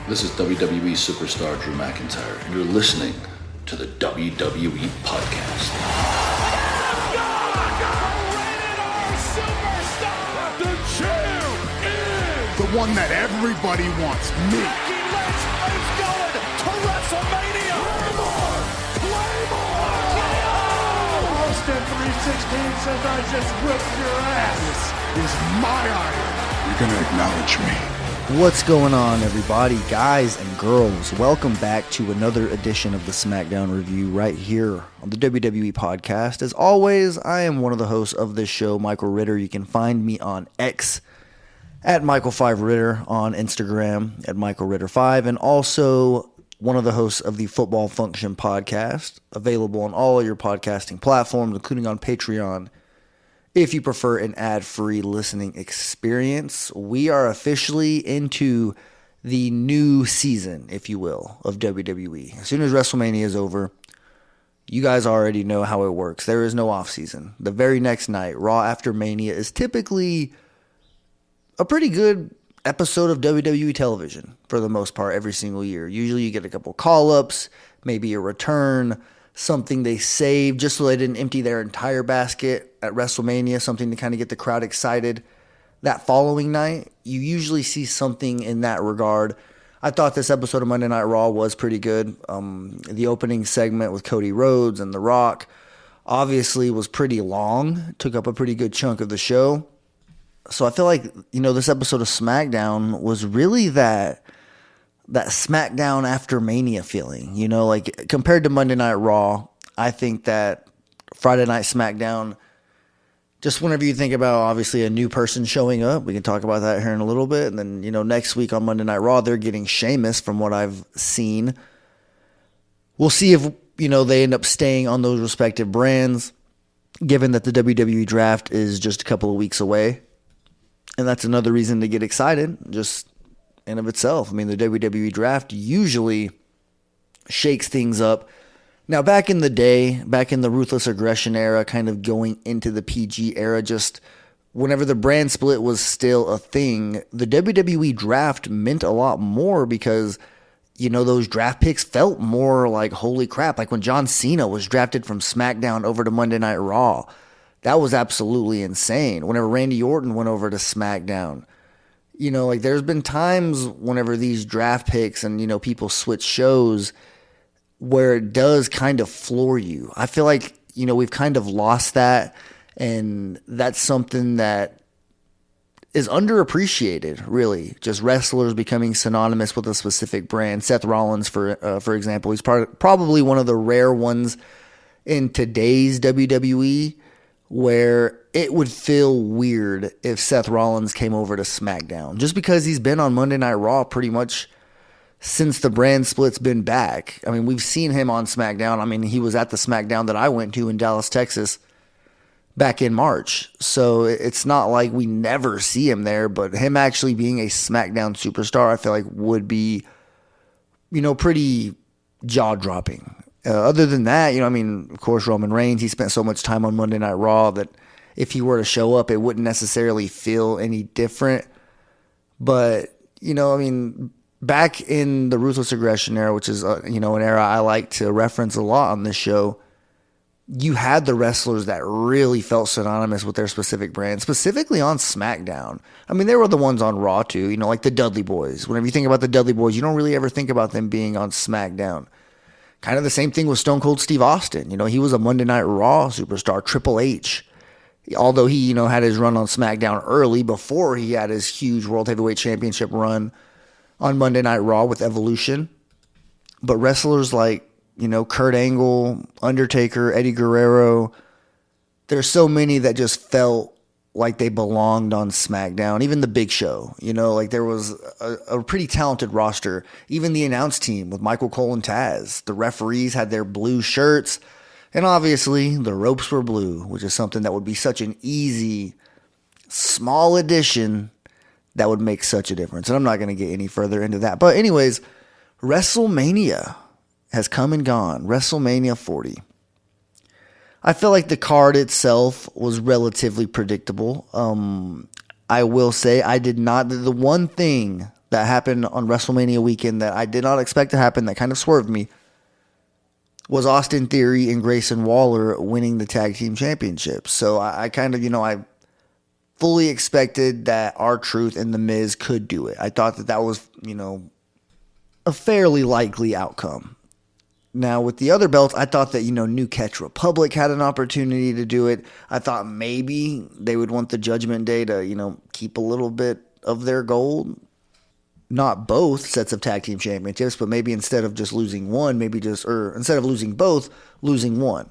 This is WWE superstar Drew McIntyre, and you're listening to the WWE Podcast. The champ is the one that everybody wants, me. It's going to WrestleMania. Claymore! Austin 316 says I just whipped your ass. This is my iron. You're going to acknowledge me. What's going on, everybody, guys and girls? Welcome back to another edition of the SmackDown Review right here on the WWE Podcast. As always, I am one of the hosts of this show, Michael Ritter. You can find me on X at Michael5Ritter, on Instagram at MichaelRitter5, and also one of the hosts of the Football Function Podcast, available on all your podcasting platforms, including on Patreon. If you prefer an ad-free listening experience, we are officially into the new season, if you will, of WWE. As soon as WrestleMania is over, you guys already know how it works. There is no off-season. The very next night, Raw after Mania, is typically a pretty good episode of WWE television for the most part every single year. Usually you get a couple call-ups, maybe a return, something they saved just so they didn't empty their entire basket at WrestleMania, something to kind of get the crowd excited. That following night, you usually see something in that regard. I thought this episode of Monday Night Raw was pretty good. The opening segment with Cody Rhodes and The Rock obviously was pretty long, took up a pretty good chunk of the show. So I feel like, this episode of SmackDown was really that SmackDown after Mania feeling, like compared to Monday Night Raw. I think that Friday Night SmackDown, just whenever you think about obviously a new person showing up, we can talk about that here in a little bit. And then, next week on Monday Night Raw, they're getting Sheamus from what I've seen. We'll see if, they end up staying on those respective brands, given that the WWE draft is just a couple of weeks away. And that's another reason to get excited, just in of itself. I mean, the WWE draft usually shakes things up. Now, back in the day, back in the Ruthless Aggression era, kind of going into the PG era, just whenever the brand split was still a thing, the WWE draft meant a lot more because, those draft picks felt more like, holy crap, like when John Cena was drafted from SmackDown over to Monday Night Raw. That was absolutely insane. Whenever Randy Orton went over to SmackDown, there's been times whenever these draft picks and, people switch shows where it does kind of floor you. I feel like, we've kind of lost that, and that's something that is underappreciated, really. Just wrestlers becoming synonymous with a specific brand. Seth Rollins, for example, he's probably one of the rare ones in today's WWE where it would feel weird if Seth Rollins came over to SmackDown, just because he's been on Monday Night Raw pretty much since the brand split's been back. I mean, we've seen him on SmackDown. I mean, he was at the SmackDown that I went to in Dallas, Texas back in March. So it's not like we never see him there, but him actually being a SmackDown superstar, I feel like would be, pretty jaw-dropping. Other than that, of course, Roman Reigns, he spent so much time on Monday Night Raw that if he were to show up, it wouldn't necessarily feel any different. But, back in the Ruthless Aggression era, which is, an era I like to reference a lot on this show, you had the wrestlers that really felt synonymous with their specific brand, specifically on SmackDown. I mean, there were the ones on Raw too, like the Dudley Boys. Whenever you think about the Dudley Boys, you don't really ever think about them being on SmackDown. Kind of the same thing with Stone Cold Steve Austin. He was a Monday Night Raw superstar. Triple H, although he, had his run on SmackDown early before he had his huge World Heavyweight Championship run on Monday Night Raw with Evolution. But wrestlers like, Kurt Angle, Undertaker, Eddie Guerrero, there's so many that just felt like they belonged on SmackDown. Even the Big Show, there was a pretty talented roster. Even the announce team with Michael Cole and Taz. The referees had their blue shirts, and obviously the ropes were blue, which is something that would be such an easy, small addition that would make such a difference. And I'm not going to get any further into that. But anyways, WrestleMania has come and gone. WrestleMania 40. I feel like the card itself was relatively predictable. I will say I did not. The one thing that happened on WrestleMania weekend that I did not expect to happen, that kind of swerved me, was Austin Theory and Grayson Waller winning the tag team championships. So I kind of, I fully expected that R-Truth and The Miz could do it. I thought that was, a fairly likely outcome. Now, with the other belts, I thought that, New Catch Republic had an opportunity to do it. I thought maybe they would want the Judgment Day to, keep a little bit of their gold. Not both sets of tag team championships, but maybe instead of just losing one, instead of losing both, losing one.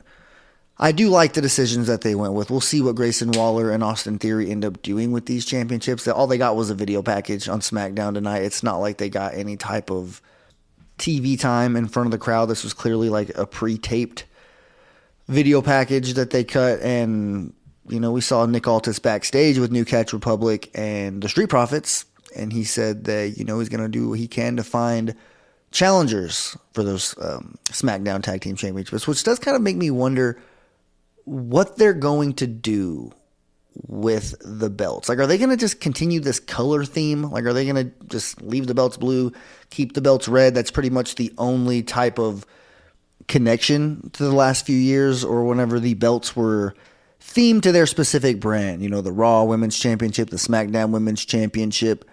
I do like the decisions that they went with. We'll see what Grayson Waller and Austin Theory end up doing with these championships. All they got was a video package on SmackDown tonight. It's not like they got any type of TV time in front of the crowd. This was clearly like a pre-taped video package that they cut. And, we saw Nick Aldis backstage with New Catch Republic and the Street Profits. And he said that, he's going to do what he can to find challengers for those SmackDown Tag Team Championships, which does kind of make me wonder what they're going to do with the belts. Like, are they going to just continue this color theme? Like, are they going to just leave the belts blue, keep the belts red? That's pretty much the only type of connection to the last few years, or whenever the belts were themed to their specific brand. The Raw Women's Championship, the SmackDown Women's Championship,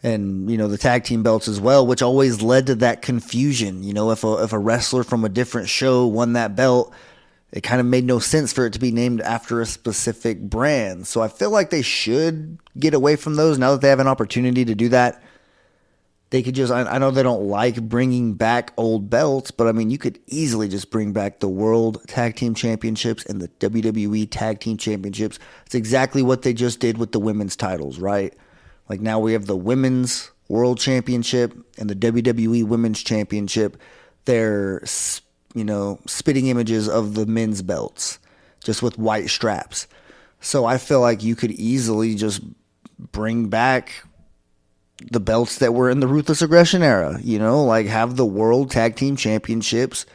and, the tag team belts as well, which always led to that confusion. If a wrestler from a different show won that belt, it kind of made no sense for it to be named after a specific brand. So I feel like they should get away from those now that they have an opportunity to do that. They could just, I know they don't like bringing back old belts, but you could easily just bring back the World Tag Team Championships and the WWE Tag Team Championships. It's exactly what they just did with the women's titles, right? Like, now we have the Women's World Championship and the WWE Women's Championship. They're spitting images of the men's belts, just with white straps. So I feel like you could easily just bring back the belts that were in the Ruthless Aggression era, like have the World Tag Team Championships,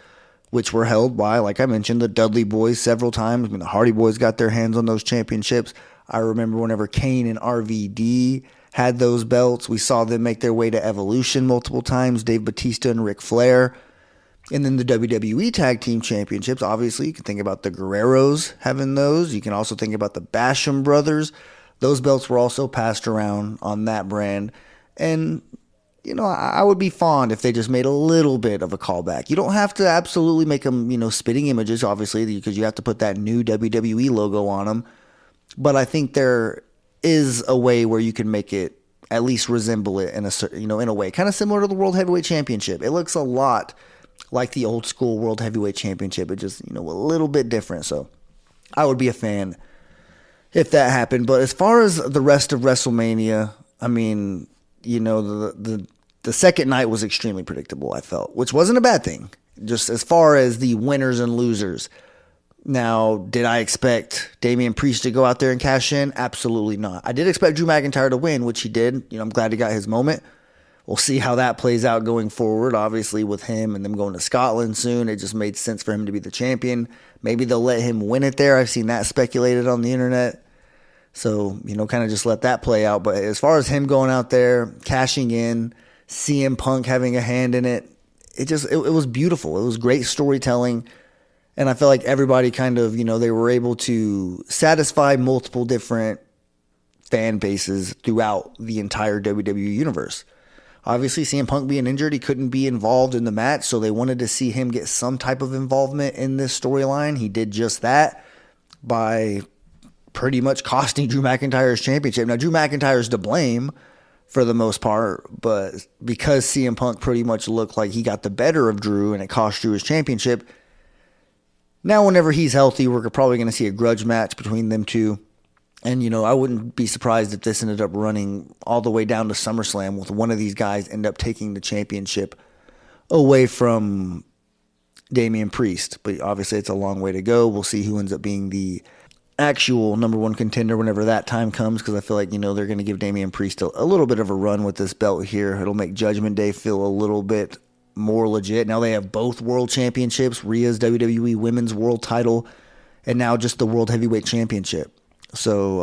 which were held by, like I mentioned, the Dudley Boys several times. The Hardy Boys got their hands on those championships. I remember whenever Kane and RVD had those belts, we saw them make their way to Evolution multiple times, Dave Bautista and Ric Flair. And then the WWE Tag Team Championships, obviously, you can think about the Guerreros having those. You can also think about the Basham brothers. Those belts were also passed around on that brand. And, I would be fond if they just made a little bit of a callback. You don't have to absolutely make them, spitting images, obviously, because you have to put that new WWE logo on them. But I think there is a way where you can make it at least resemble it in a way. Kind of similar to the World Heavyweight Championship. It looks a lot like the old school World Heavyweight Championship. It just, a little bit different. So I would be a fan if that happened. But as far as the rest of WrestleMania, the second night was extremely predictable, I felt, which wasn't a bad thing. Just as far as the winners and losers. Now, did I expect Damian Priest to go out there and cash in? Absolutely not. I did expect Drew McIntyre to win, which he did. I'm glad he got his moment. We'll see how that plays out going forward. Obviously, with him and them going to Scotland soon, it just made sense for him to be the champion. Maybe they'll let him win it there. I've seen that speculated on the internet. So, kind of just let that play out. But as far as him going out there, cashing in, CM Punk having a hand in it, it was beautiful. It was great storytelling. And I feel like everybody kind of, they were able to satisfy multiple different fan bases throughout the entire WWE universe. Obviously, CM Punk being injured, he couldn't be involved in the match, so they wanted to see him get some type of involvement in this storyline. He did just that by pretty much costing Drew McIntyre's championship. Now, Drew McIntyre's to blame for the most part, but because CM Punk pretty much looked like he got the better of Drew and it cost Drew his championship, now whenever he's healthy, we're probably going to see a grudge match between them two. And, I wouldn't be surprised if this ended up running all the way down to SummerSlam with one of these guys end up taking the championship away from Damian Priest. But obviously it's a long way to go. We'll see who ends up being the actual number one contender whenever that time comes, because I feel like, they're going to give Damian Priest a little bit of a run with this belt here. It'll make Judgment Day feel a little bit more legit. Now they have both world championships, Rhea's WWE Women's World title, and now just the World Heavyweight Championship. So,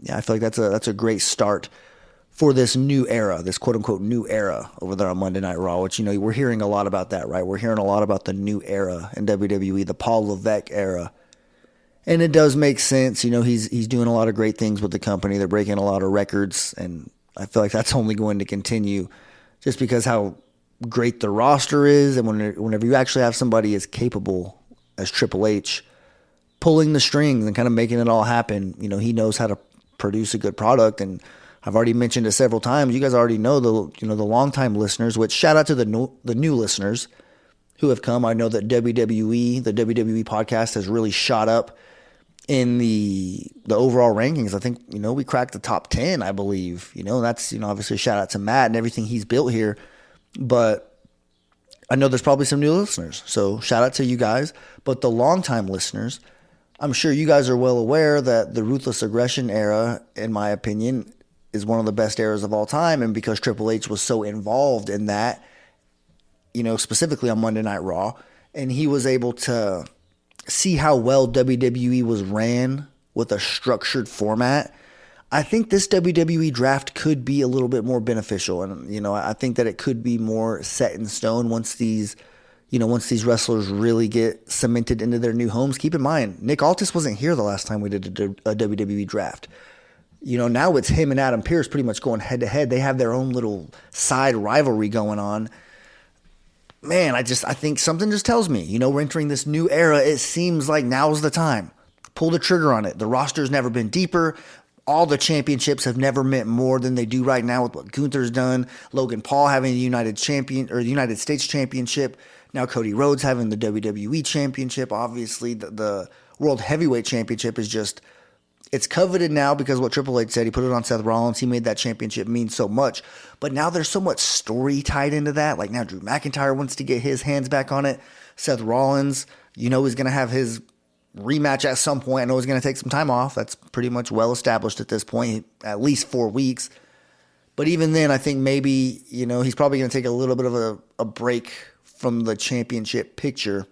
I feel like that's a great start for this new era, this quote-unquote new era over there on Monday Night Raw, which, we're hearing a lot about that, right? We're hearing a lot about the new era in WWE, the Paul Levesque era. And it does make sense. He's doing a lot of great things with the company. They're breaking a lot of records, and I feel like that's only going to continue just because how great the roster is, and whenever you actually have somebody as capable as Triple H pulling the strings and kind of making it all happen, he knows how to produce a good product. And I've already mentioned it several times. You guys already know the longtime listeners, which shout out to the new listeners who have come. I know that the WWE podcast has really shot up in the overall rankings. I think, we cracked the top 10, I believe. That's, obviously a shout out to Matt and everything he's built here. But I know there's probably some new listeners. So shout out to you guys. But the longtime listeners, I'm sure you guys are well aware that the Ruthless Aggression era, in my opinion, is one of the best eras of all time. And because Triple H was so involved in that, specifically on Monday Night Raw, and he was able to see how well WWE was ran with a structured format, I think this WWE draft could be a little bit more beneficial. And, I think that it could be more set in stone once these wrestlers really get cemented into their new homes. Keep in mind, Nick Aldis wasn't here the last time we did a WWE draft. Now it's him and Adam Pearce pretty much going head to head. They have their own little side rivalry going on. Man, I think something just tells me, we're entering this new era. It seems like now's the time. Pull the trigger on it. The roster's never been deeper. All the championships have never meant more than they do right now with what Gunther's done. Logan Paul having the United States Championship. Now Cody Rhodes having the WWE Championship. Obviously, the World Heavyweight Championship is just, it's coveted now because what Triple H said. He put it on Seth Rollins. He made that championship mean so much. But now there's so much story tied into that. Like now Drew McIntyre wants to get his hands back on it. Seth Rollins, he's going to have his rematch at some point. I know he's going to take some time off. That's pretty much well established at this point, at least 4 weeks. But even then, I think maybe, he's probably going to take a little bit of a break from the championship picture.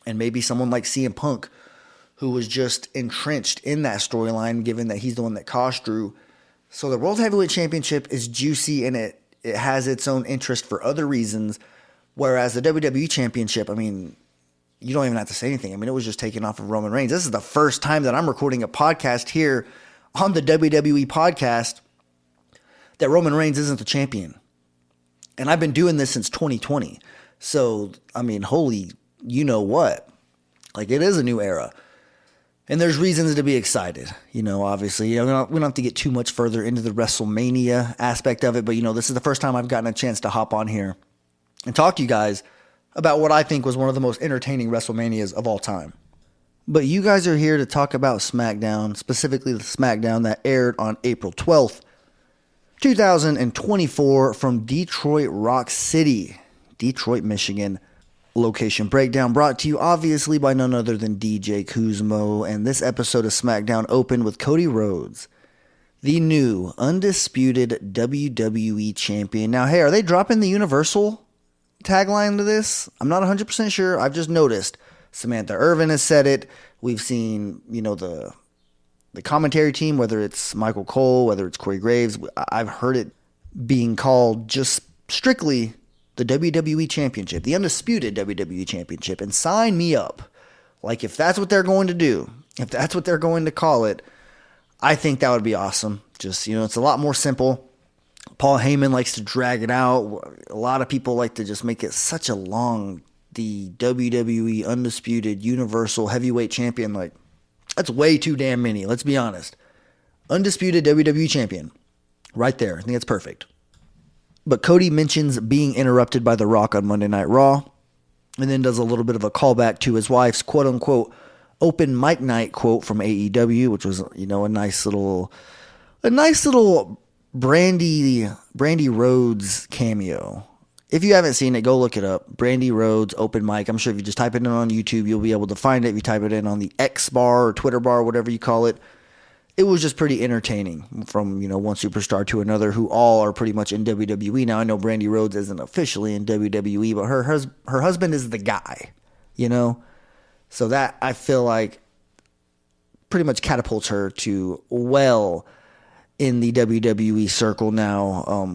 And maybe someone like CM Punk, who was just entrenched in that storyline, given that he's the one that cost Drew. So the World Heavyweight Championship is juicy, and it has its own interest for other reasons. Whereas the WWE Championship, you don't even have to say anything. It was just taken off of Roman Reigns. This is the first time that I'm recording a podcast here on the WWE podcast that Roman Reigns isn't the champion. And I've been doing this since 2020. So, holy, what? Like, it is a new era. And there's reasons to be excited, obviously. We don't have to get too much further into the WrestleMania aspect of it. But, this is the first time I've gotten a chance to hop on here and talk to you guys about what I think was one of the most entertaining WrestleManias of all time. But you guys are here to talk about SmackDown, specifically the SmackDown that aired on April 12th, 2024 from Detroit Rock City, Detroit, Michigan. Location breakdown brought to you obviously by none other than DJ Kuzmo, and this episode of SmackDown opened with Cody Rhodes, the new undisputed WWE champion. Now, hey, are they dropping the Universal tagline to this? I'm not 100% sure. I've just noticed Samantha Irvin has said it. We've seen, the commentary team, whether it's Michael Cole, whether it's Corey Graves, I've heard it being called just strictly the WWE Championship, the undisputed WWE Championship, and sign me up. Like, if that's what they're going to do, if that's what they're going to call it, I think that would be awesome. Just, it's a lot more simple. Paul Heyman likes to drag it out. A lot of people like to just make it such a long, the WWE Undisputed Universal Heavyweight Champion. Like, that's way too damn many, let's be honest. Undisputed WWE Champion. Right there. I think that's perfect. But Cody mentions being interrupted by The Rock on Monday Night Raw, and then does a little bit of a callback to his wife's quote-unquote open mic night quote from AEW, which was, a nice little Brandy Rhodes cameo. If you haven't seen it, go look it up. Brandy Rhodes open mic. I'm sure if you just type it in on YouTube, you'll be able to find it. If you type it in on the X bar or Twitter bar, whatever you call it, it was just pretty entertaining from, one superstar to another who all are pretty much in WWE. Now, I know Brandy Rhodes isn't officially in WWE, but her husband is the guy, So that, I feel like, pretty much catapults her to well in the WWE circle now.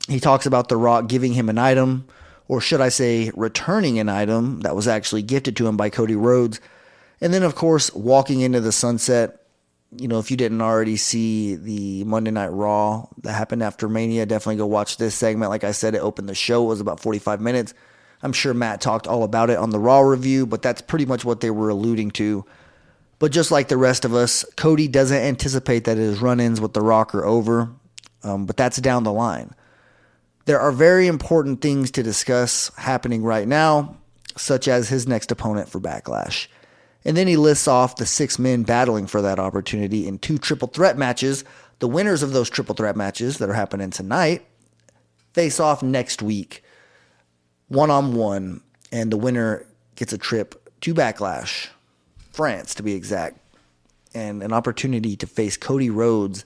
He talks about The Rock giving him an item, or should I say returning an item that was actually gifted to him by Cody Rhodes. And then, of course, walking into the sunset. You know, if you didn't already see the Monday Night Raw that happened after Mania, definitely go watch this segment. Like I said, it opened the show. It was about 45 minutes. I'm sure Matt talked all about it on the Raw review, but that's pretty much what they were alluding to. But just like the rest of us, Cody doesn't anticipate that his run-ins with The Rock are over, but that's down the line. There are very important things to discuss happening right now, such as his next opponent for Backlash. And then he lists off the 6 men battling for that opportunity in 2 triple threat matches. The winners of those triple threat matches that are happening tonight face off next week, one-on-one, and the winner gets a trip to Backlash, France to be exact, and an opportunity to face Cody Rhodes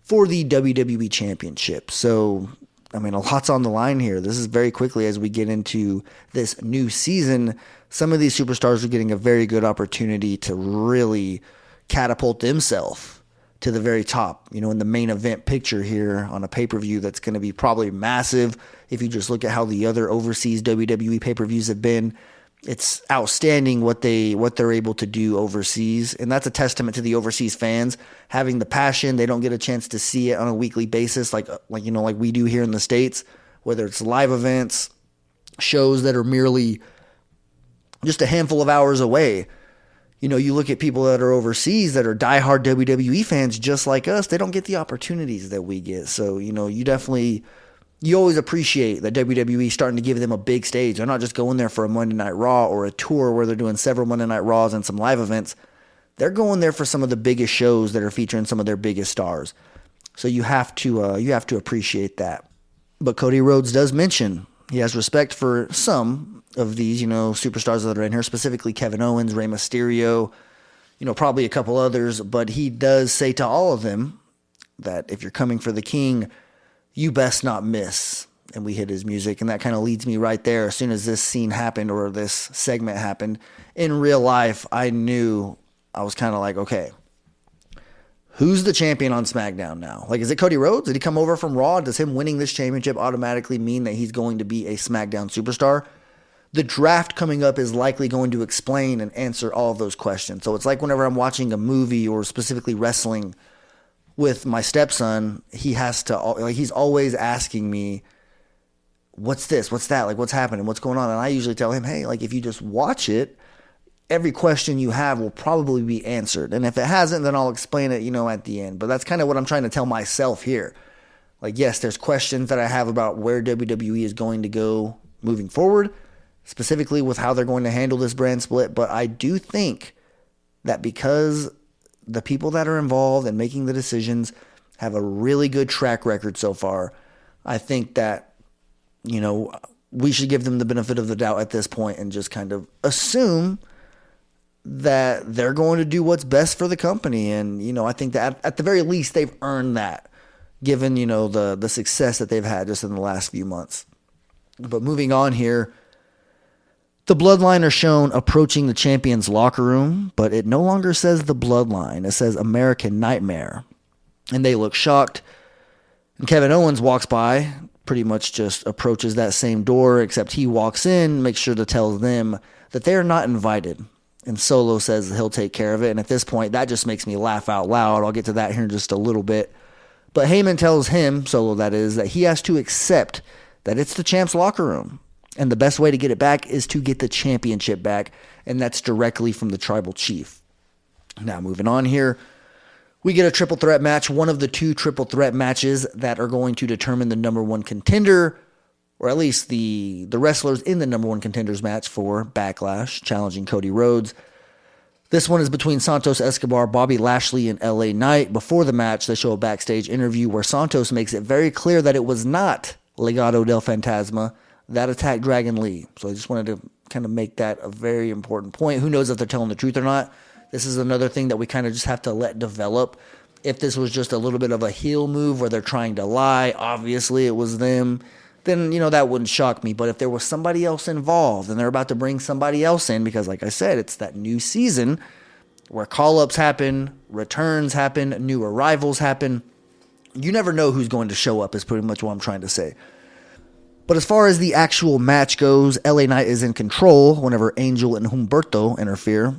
for the WWE Championship. So, I mean, a lot's on the line here. This is very quickly as we get into this new season. Some of these superstars are getting a very good opportunity to really catapult themselves to the very top, you know, in the main event picture here on a pay-per-view that's going to be probably massive. If you just look at how the other overseas WWE pay-per-views have been, it's outstanding what they're able to do overseas. And that's a testament to the overseas fans having the passion. They don't get a chance to see it on a weekly basis like we do here in the States, whether it's live events, shows that are merely just a handful of hours away. You know, you look at people that are overseas that are diehard WWE fans just like us, they don't get the opportunities that we get. So, you know, you always appreciate that WWE starting to give them a big stage. They're not just going there for a Monday Night Raw or a tour where they're doing several Monday Night Raws and some live events. They're going there for some of the biggest shows that are featuring some of their biggest stars. So you have to appreciate that. But Cody Rhodes does mention he has respect for some of these, you know, superstars that are in here, specifically Kevin Owens, Rey Mysterio, you know, probably a couple others. But he does say to all of them that if you're coming for the king, you best not miss. And we hit his music, and that kind of leads me right there. As soon as this scene happened or this segment happened, in real life, I knew, I was kind of like, okay, who's the champion on SmackDown now? Like, is it Cody Rhodes? Did he come over from Raw? Does him winning this championship automatically mean that he's going to be a SmackDown superstar? The draft coming up is likely going to explain and answer all of those questions. So it's like whenever I'm watching a movie or specifically wrestling with my stepson, he's always asking me, what's this? What's that? Like, what's happening? What's going on? And I usually tell him, hey, like, if you just watch it, every question you have will probably be answered. And if it hasn't, then I'll explain it, you know, at the end. But that's kind of what I'm trying to tell myself here. Like, yes, there's questions that I have about where WWE is going to go moving forward, specifically with how they're going to handle this brand split. But I do think that because the people that are involved and making the decisions have a really good track record so far, I think that, you know, we should give them the benefit of the doubt at this point and just kind of assume that they're going to do what's best for the company. And, you know, I think that at the very least they've earned that, given, you know, the success that they've had just in the last few months. But moving on here, the Bloodline are shown approaching the champion's locker room, but it no longer says the Bloodline. It says American Nightmare. And they look shocked. And Kevin Owens walks by, pretty much just approaches that same door, except he walks in, makes sure to tell them that they are not invited. And Solo says he'll take care of it. And at this point, that just makes me laugh out loud. I'll get to that here in just a little bit. But Heyman tells him, Solo that is, that he has to accept that it's the champ's locker room. And the best way to get it back is to get the championship back. And that's directly from the tribal chief. Now, moving on here, we get a triple threat match, one of the 2 triple threat matches that are going to determine the number 1 contender, or at least the wrestlers in the number 1 contenders match for Backlash, challenging Cody Rhodes. This one is between Santos Escobar, Bobby Lashley, and LA Knight. Before the match, they show a backstage interview where Santos makes it very clear that it was not Legado del Fantasma that attacked Dragon Lee. So I just wanted to kind of make that a very important point. Who knows if they're telling the truth or not? This is another thing that we kind of just have to let develop. If this was just a little bit of a heel move where they're trying to lie, obviously it was them, then, you know, that wouldn't shock me. But if there was somebody else involved and they're about to bring somebody else in, because like I said, it's that new season where call-ups happen, returns happen, new arrivals happen, you never know who's going to show up is pretty much what I'm trying to say. But as far as the actual match goes, LA Knight is in control whenever Angel and Humberto interfere.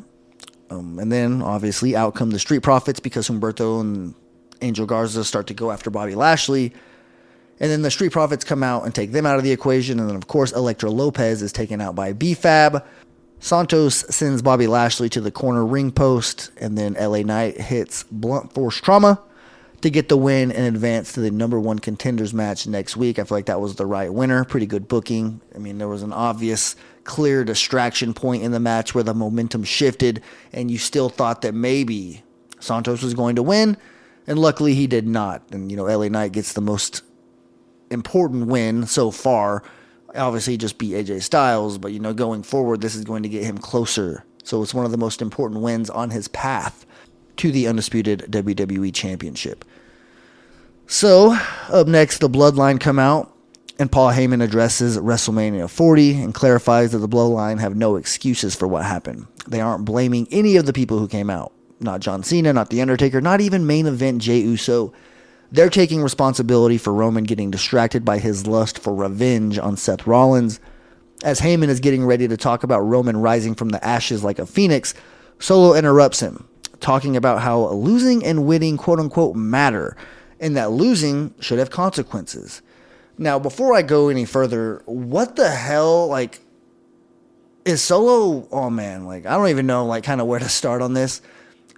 And then, obviously, out come the Street Profits because Humberto and Angel Garza start to go after Bobby Lashley. And then the Street Profits come out and take them out of the equation. And then, of course, Elektra Lopez is taken out by B-Fab. Santos sends Bobby Lashley to the corner ring post. And then LA Knight hits Blunt Force Trauma to get the win and advance to the number 1 Contenders match next week. I feel like that was the right winner. Pretty good booking. I mean, there was an obvious, clear distraction point in the match where the momentum shifted, and you still thought that maybe Santos was going to win, and luckily he did not. And, LA Knight gets the most important win so far. Obviously, he just beat AJ Styles, but, going forward, this is going to get him closer. So it's one of the most important wins on his path to the undisputed WWE Championship. So, up next, the Bloodline come out, and Paul Heyman addresses WrestleMania 40 and clarifies that the Bloodline have no excuses for what happened. They aren't blaming any of the people who came out. Not John Cena, not The Undertaker, not even main event Jey Uso. They're taking responsibility for Roman getting distracted by his lust for revenge on Seth Rollins. As Heyman is getting ready to talk about Roman rising from the ashes like a phoenix, Solo interrupts him, talking about how losing and winning quote-unquote matter, and that losing should have consequences. Now, before I go any further, what the hell, is Solo, oh man, I don't even know, kind of where to start on this.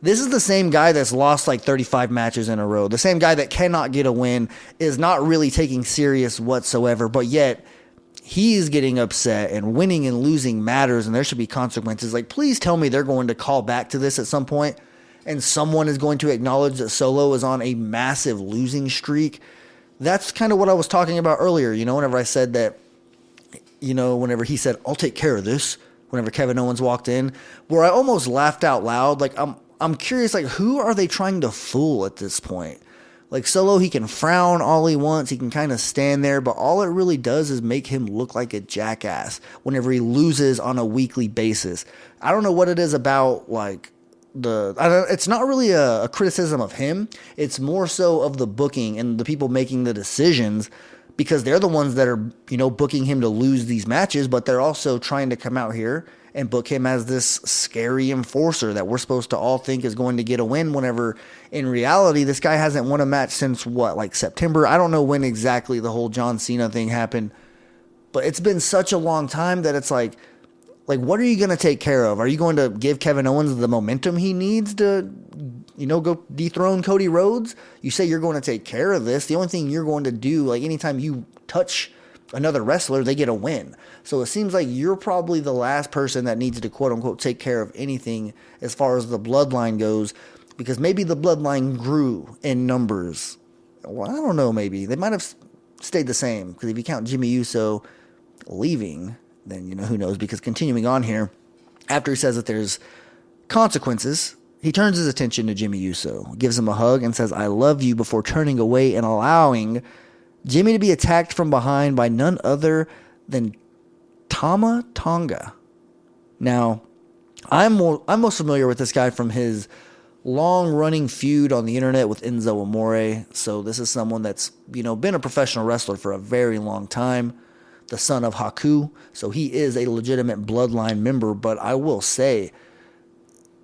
This is the same guy that's lost 35 matches in a row. The same guy that cannot get a win, is not really taking serious whatsoever, but yet he is getting upset, and winning and losing matters, and there should be consequences. Please tell me they're going to call back to this at some point, and someone is going to acknowledge that Solo is on a massive losing streak. That's kind of what I was talking about earlier, whenever I said that, whenever he said, "I'll take care of this," whenever Kevin Owens walked in, where I almost laughed out loud. I'm curious, who are they trying to fool at this point? Solo, he can frown all he wants, he can kind of stand there, but all it really does is make him look like a jackass whenever he loses on a weekly basis. I don't know what it is about, it's not really a criticism of him. It's more so of the booking and the people making the decisions, because they're the ones that are, booking him to lose these matches, but they're also trying to come out here and book him as this scary enforcer that we're supposed to all think is going to get a win, whenever in reality, this guy hasn't won a match since September? I don't know when exactly the whole John Cena thing happened, but it's been such a long time that it's what are you going to take care of? Are you going to give Kevin Owens the momentum he needs to, go dethrone Cody Rhodes? You say you're going to take care of this. The only thing you're going to do, anytime you touch another wrestler, they get a win. So it seems like you're probably the last person that needs to, quote unquote, take care of anything as far as the Bloodline goes, because maybe the Bloodline grew in numbers. Well, I don't know, maybe. They might have stayed the same, because if you count Jimmy Uso leaving, then, who knows? Because continuing on here, after he says that there's consequences, he turns his attention to Jimmy Uso, gives him a hug, and says, "I love you," before turning away and allowing Jimmy to be attacked from behind by none other than Tama Tonga. Now, I'm most familiar with this guy from his long-running feud on the internet with Enzo Amore. So this is someone that's, been a professional wrestler for a very long time. The son of Haku. So he is a legitimate Bloodline member. But I will say,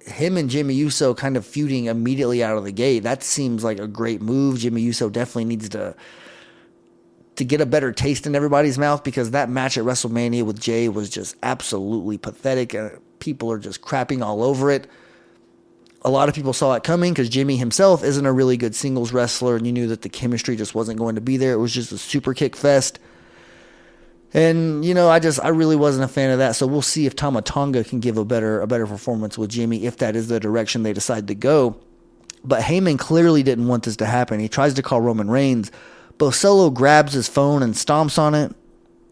him and Jimmy Uso kind of feuding immediately out of the gate, that seems like a great move. Jimmy Uso definitely needs to get a better taste in everybody's mouth, because that match at WrestleMania with Jey was just absolutely pathetic. People are just crapping all over it. A lot of people saw it coming, because Jimmy himself isn't a really good singles wrestler, and you knew that the chemistry just wasn't going to be there. It was just a super kick fest. And, I really wasn't a fan of that. So we'll see if Tama Tonga can give a better performance with Jimmy, if that is the direction they decide to go. But Heyman clearly didn't want this to happen. He tries to call Roman Reigns, but Solo grabs his phone and stomps on it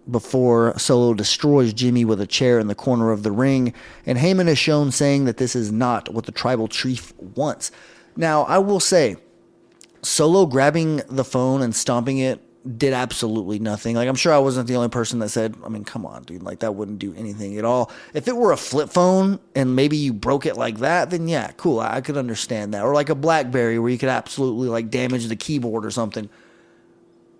before Solo destroys Jimmy with a chair in the corner of the ring. And Heyman is shown saying that this is not what the tribal chief wants. Now, I will say, Solo grabbing the phone and stomping it did absolutely nothing. Like, I'm sure I wasn't the only person that said, I mean, come on, dude, like, that wouldn't do anything at all. If it were a flip phone and maybe you broke it like that, then yeah, cool, I could understand that. Or like a BlackBerry where you could absolutely, like, damage the keyboard or something.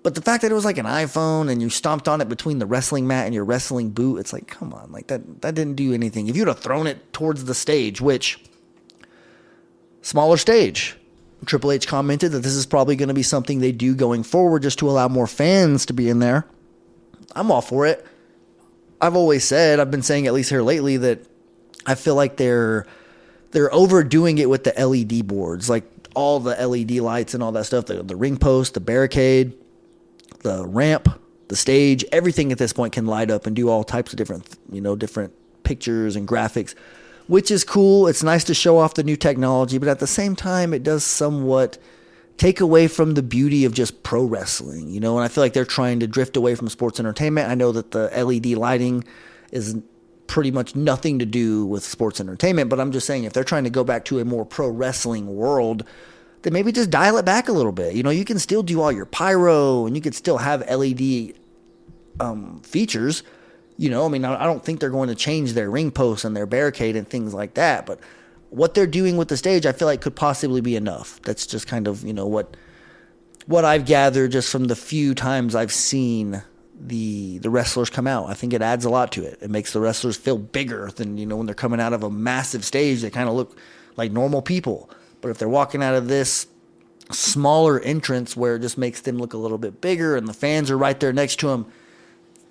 But the fact that it was like an iPhone and you stomped on it between the wrestling mat and your wrestling boot, it's like, come on, like, that didn't do anything. If you'd have thrown it towards the stage, which, smaller stage, Triple H commented that this is probably going to be something they do going forward just to allow more fans to be in there. I'm all for it. I've always said, I've been saying at least here lately, that I feel like they're overdoing it with the LED boards, like all the LED lights and all that stuff, the ring post, the barricade, the ramp, the stage, everything at this point can light up and do all types of different pictures and graphics, which is cool. It's nice to show off the new technology, but at the same time, it does somewhat take away from the beauty of just pro wrestling, and I feel like they're trying to drift away from sports entertainment. I know that the LED lighting is pretty much nothing to do with sports entertainment, but I'm just saying, if they're trying to go back to a more pro wrestling world, then maybe just dial it back a little bit. You can still do all your pyro and you could still have LED features. I don't think they're going to change their ring posts and their barricade and things like that. But what they're doing with the stage, I feel like could possibly be enough. That's just kind of, what I've gathered just from the few times I've seen the wrestlers come out. I think it adds a lot to it. It makes the wrestlers feel bigger than, when they're coming out of a massive stage, they kind of look like normal people. But if they're walking out of this smaller entrance where it just makes them look a little bit bigger and the fans are right there next to them,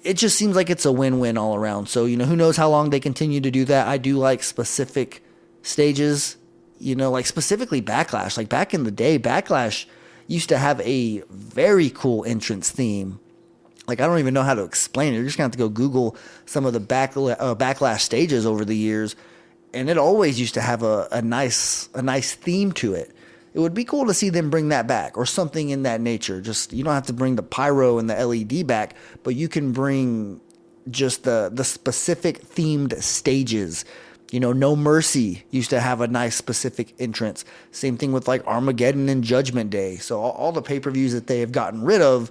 it just seems like it's a win-win all around. So, who knows how long they continue to do that. I do like specific stages, like specifically Backlash. Like back in the day, Backlash used to have a very cool entrance theme. Like, I don't even know how to explain it. You're just going to have to go Google some of the Backlash stages over the years. And it always used to have a nice theme to it. It would be cool to see them bring that back or something in that nature. Just, you don't have to bring the pyro and the LED back, but you can bring just the specific themed stages. No Mercy used to have a nice specific entrance. Same thing with like Armageddon and Judgment Day. So all the pay-per-views that they have gotten rid of,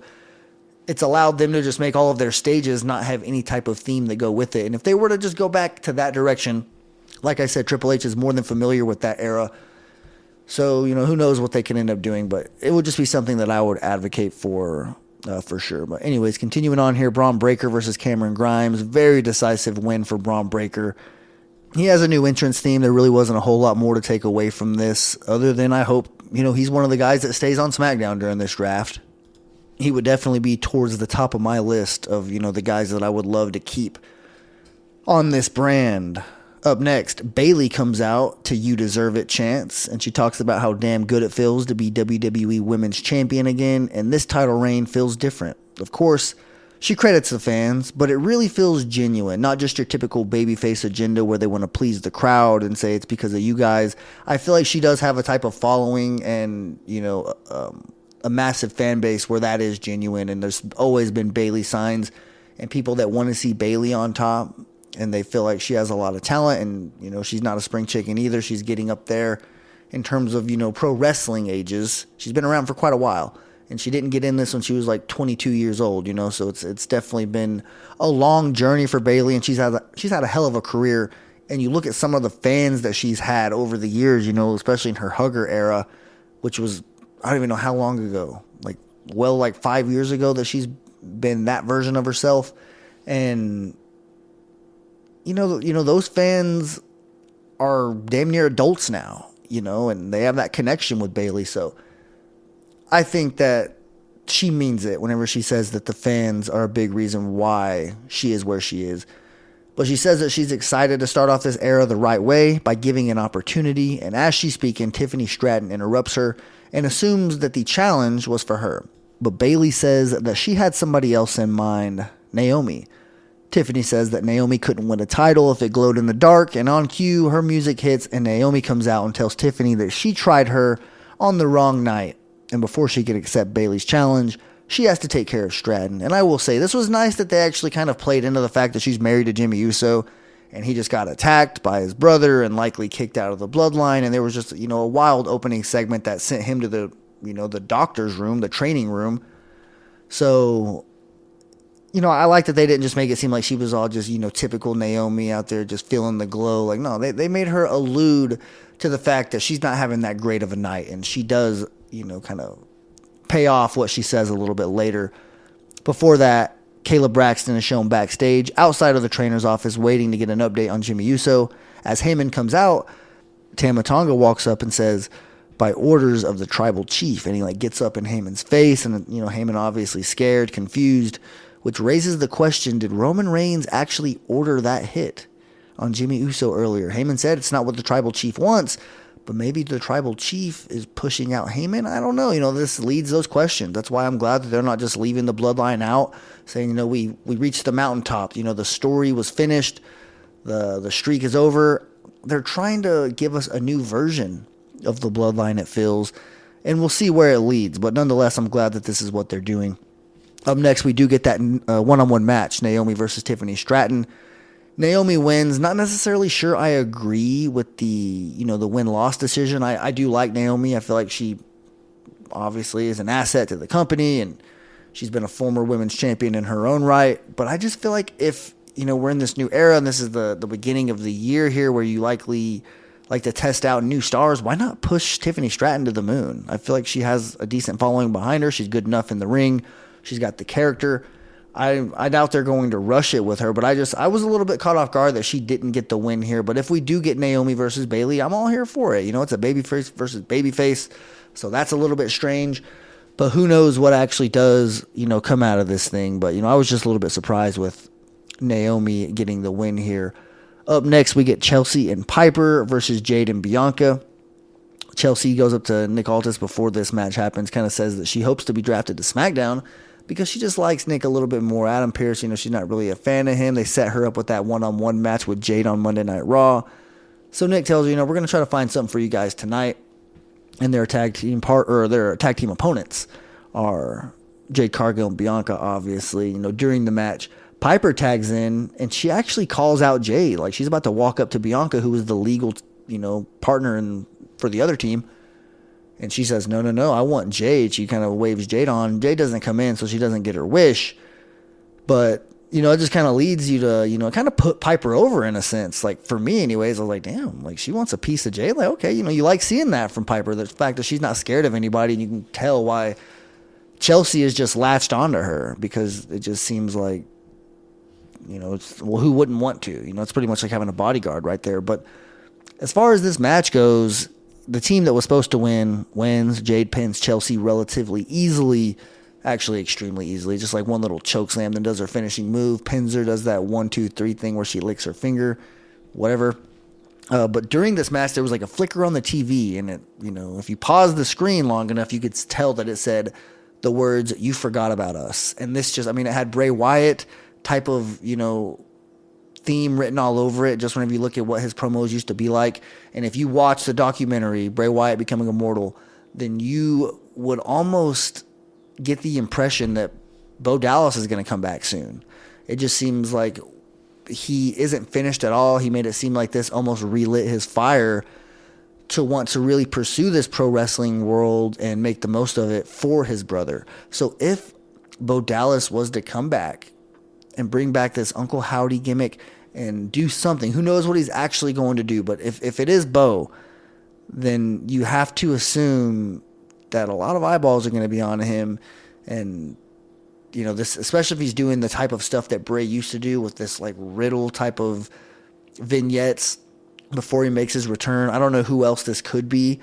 it's allowed them to just make all of their stages not have any type of theme that go with it. And if they were to just go back to that direction, like I said, Triple H is more than familiar with that era. So, who knows what they can end up doing, but it would just be something that I would advocate for sure. But anyways, continuing on here, Braun Breaker versus Cameron Grimes. Very decisive win for Braun Breaker. He has a new entrance theme. There really wasn't a whole lot more to take away from this, other than I hope, he's one of the guys that stays on SmackDown during this draft. He would definitely be towards the top of my list of, the guys that I would love to keep on this brand. Up next, Bayley comes out to You Deserve It chants, and she talks about how damn good it feels to be WWE Women's Champion again, and this title reign feels different. Of course, she credits the fans, but it really feels genuine, not just your typical babyface agenda where they want to please the crowd and say it's because of you guys. I feel like she does have a type of following and, a massive fan base where that is genuine, and there's always been Bayley signs and people that want to see Bayley on top. And they feel like she has a lot of talent, and, she's not a spring chicken either. She's getting up there in terms of, pro wrestling ages. She's been around for quite a while, and she didn't get in this when she was like 22 years old, so it's definitely been a long journey for Bayley, and she's had a hell of a career. And you look at some of the fans that she's had over the years, especially in her hugger era, which was, I don't even know how long ago, like 5 years ago that she's been that version of herself. And those fans are damn near adults now, and they have that connection with Bayley. So I think that she means it whenever she says that the fans are a big reason why she is where she is. But she says that she's excited to start off this era the right way by giving an opportunity. And as she's speaking, Tiffany Stratton interrupts her and assumes that the challenge was for her. But Bayley says that she had somebody else in mind, Naomi. Tiffany says that Naomi couldn't win a title if it glowed in the dark, and on cue, her music hits and Naomi comes out and tells Tiffany that she tried her on the wrong night, and before she could accept Bayley's challenge, she has to take care of Stratton. And I will say, this was nice that they actually kind of played into the fact that she's married to Jimmy Uso, and he just got attacked by his brother and likely kicked out of the Bloodline, and there was just, a wild opening segment that sent him to the doctor's room, the training room. So, I like that they didn't just make it seem like she was all just, typical Naomi out there just feeling the glow. Like, no, they made her allude to the fact that she's not having that great of a night. And she does, kind of pay off what she says a little bit later. Before that, Caleb Braxton is shown backstage outside of the trainer's office waiting to get an update on Jimmy Uso. As Heyman comes out, Tama Tonga walks up and says, by orders of the tribal chief. And he gets up in Heyman's face. And, Heyman obviously scared, confused, which raises the question, did Roman Reigns actually order that hit on Jimmy Uso earlier? Heyman said it's not what the tribal chief wants, but maybe the tribal chief is pushing out Heyman. I don't know. This leads those questions. That's why I'm glad that they're not just leaving the bloodline out, saying, we reached the mountaintop. The story was finished. The streak is over. They're trying to give us a new version of the bloodline, it feels, and we'll see where it leads. But nonetheless, I'm glad that this is what they're doing. Up next, we do get that one-on-one match, Naomi versus Tiffany Stratton. Naomi wins. Not necessarily sure I agree with the win-loss decision. I do like Naomi. I feel like she obviously is an asset to the company, and she's been a former women's champion in her own right. But I just feel like if, we're in this new era, and this is the beginning of the year here where you likely like to test out new stars, why not push Tiffany Stratton to the moon? I feel like she has a decent following behind her. She's good enough in the ring. She's got the character. I doubt they're going to rush it with her, but I was a little bit caught off guard that she didn't get the win here. But if we do get Naomi versus Bayley, I'm all here for it. It's a babyface versus babyface, so that's a little bit strange. But who knows what actually does, come out of this thing. But, I was just a little bit surprised with Naomi getting the win here. Up next, we get Chelsea and Piper versus Jade and Bianca. Chelsea goes up to Nick Aldis before this match happens, kind of says that she hopes to be drafted to SmackDown because she just likes Nick a little bit more. Adam Pearce, she's not really a fan of him. They set her up with that one-on-one match with Jade on Monday Night Raw. So Nick tells her, we're going to try to find something for you guys tonight. And their tag team opponents are Jade Cargill and Bianca, obviously. During the match, Piper tags in, and she actually calls out Jade. Like, she's about to walk up to Bianca, who is the legal, partner for the other team. And she says, no, I want Jade. She kind of waves Jade on. Jade doesn't come in, so she doesn't get her wish. But, it just kind of leads you to, kind of put Piper over in a sense. Like, for me anyways, I was like, damn, like, she wants a piece of Jade. Like, okay, you like seeing that from Piper. The fact that she's not scared of anybody, and you can tell why Chelsea is just latched onto her, because it just seems like, who wouldn't want to? It's pretty much like having a bodyguard right there. But as far as this match goes, the team that was supposed to win wins. Jade pins Chelsea relatively easily, actually extremely easily. Just like one little choke slam, then does her finishing move. Pins her, does that 1-2-3 thing where she licks her finger, whatever. But during this match, there was like a flicker on the TV, and it, if you pause the screen long enough, you could tell that it said the words, "You forgot about us." And this just, it had Bray Wyatt type of, theme written all over it, just whenever you look at what his promos used to be like. And if you watch the documentary, Bray Wyatt Becoming Immortal, then you would almost get the impression that Bo Dallas is going to come back soon. It just seems like he isn't finished at all. He made it seem like this almost relit his fire to want to really pursue this pro wrestling world and make the most of it for his brother. So if Bo Dallas was to come back and bring back this Uncle Howdy gimmick and do something, who knows what he's actually going to do, but if it is Bo, then you have to assume that a lot of eyeballs are going to be on him. And this, especially if he's doing the type of stuff that Bray used to do with this like Riddle type of vignettes before he makes his return. I don't know who else this could be,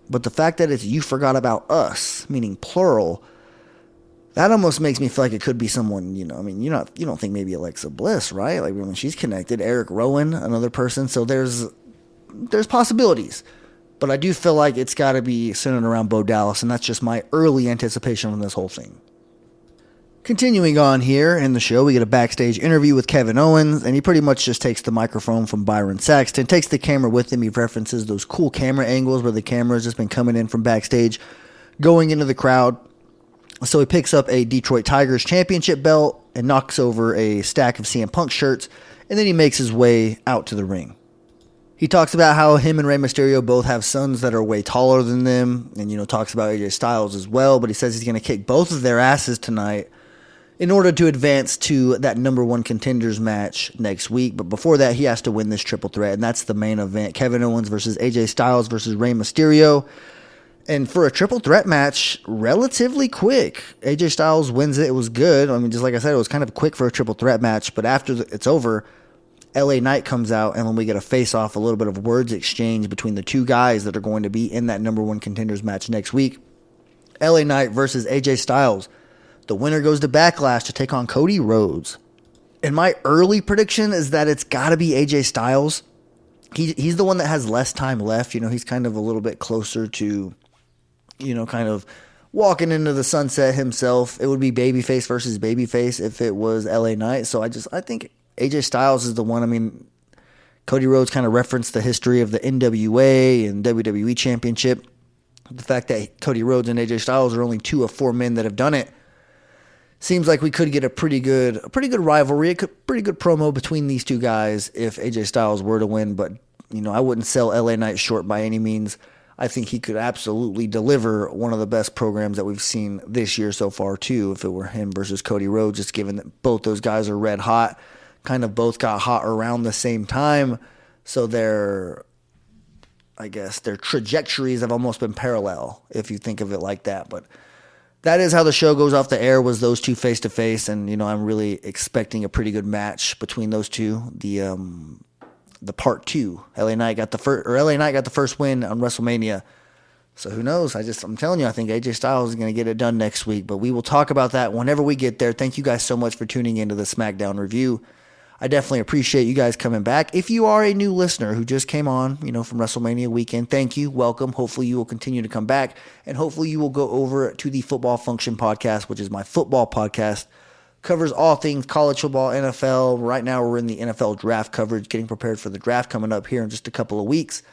but the fact that it's "you forgot about us," meaning plural, that almost makes me feel like it could be someone, you don't think maybe Alexa Bliss, right? Like, when she's connected, Eric Rowan, another person. So there's possibilities, but I do feel like it's got to be centered around Bo Dallas, and that's just my early anticipation on this whole thing. Continuing on here in the show, we get a backstage interview with Kevin Owens, and he pretty much just takes the microphone from Byron Saxton, takes the camera with him. He references those cool camera angles where the camera's just been coming in from backstage, going into the crowd. So he picks up a Detroit Tigers championship belt and knocks over a stack of CM Punk shirts, and then he makes his way out to the ring. He talks about how him and Rey Mysterio both have sons that are way taller than them, and, talks about AJ Styles as well, but he says he's going to kick both of their asses tonight in order to advance to that number one contenders match next week. But before that, he has to win this triple threat, and that's the main event. Kevin Owens versus AJ Styles versus Rey Mysterio. And for a triple threat match, relatively quick. AJ Styles wins it. It was good. I mean, just like I said, it was kind of quick for a triple threat match. But after it's over, LA Knight comes out, and when we get a face-off, a little bit of words exchange between the two guys that are going to be in that number one contenders match next week. LA Knight versus AJ Styles. The winner goes to Backlash to take on Cody Rhodes. And my early prediction is that it's got to be AJ Styles. He's the one that has less time left. He's kind of a little bit closer to, kind of walking into the sunset himself. It would be babyface versus babyface if it was LA Knight. So I think AJ Styles is the one. I mean, Cody Rhodes kind of referenced the history of the NWA and WWE Championship. The fact that Cody Rhodes and AJ Styles are only 2 of 4 men that have done it. Seems like we could get a pretty good rivalry, a pretty good promo between these two guys if AJ Styles were to win. But, I wouldn't sell LA Knight short by any means. I think he could absolutely deliver one of the best programs that we've seen this year so far, too, if it were him versus Cody Rhodes, just given that both those guys are red hot, kind of both got hot around the same time. So their trajectories have almost been parallel, if you think of it like that. But that is how the show goes off the air, was those two face-to-face, and, I'm really expecting a pretty good match between those two. The part 2, LA Knight got the first win on WrestleMania. So who knows? I'm telling you, I think AJ Styles is going to get it done next week, but we will talk about that whenever we get there. Thank you guys so much for tuning into the SmackDown review. I definitely appreciate you guys coming back. If you are a new listener who just came on, from WrestleMania weekend, thank you. Welcome. Hopefully you will continue to come back, and hopefully you will go over to the Football Function podcast, which is my football podcast. Covers all things college football, NFL. Right now we're in the NFL draft coverage, getting prepared for the draft coming up here in just a couple of weeks.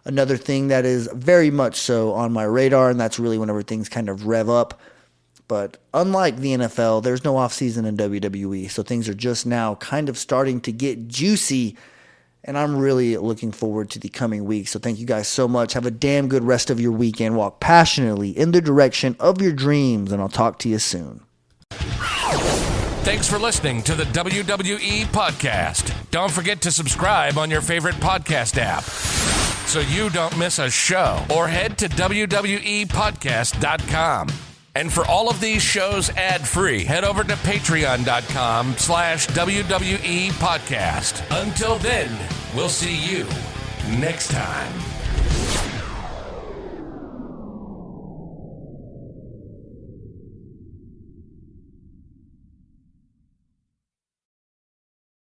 Another thing that is very much so on my radar, and that's really whenever things kind of rev up. But unlike the NFL, there's no offseason in WWE, so things are just now kind of starting to get juicy, and I'm really looking forward to the coming weeks. So thank you guys so much. Have a damn good rest of your weekend. Walk passionately in the direction of your dreams, and I'll talk to you soon. Thanks for listening to the WWE Podcast. Don't forget to subscribe on your favorite podcast app so you don't miss a show, or head to WWEpodcast.com. And for all of these shows ad-free, head over to patreon.com/WWE Podcast. Until then, we'll see you next time.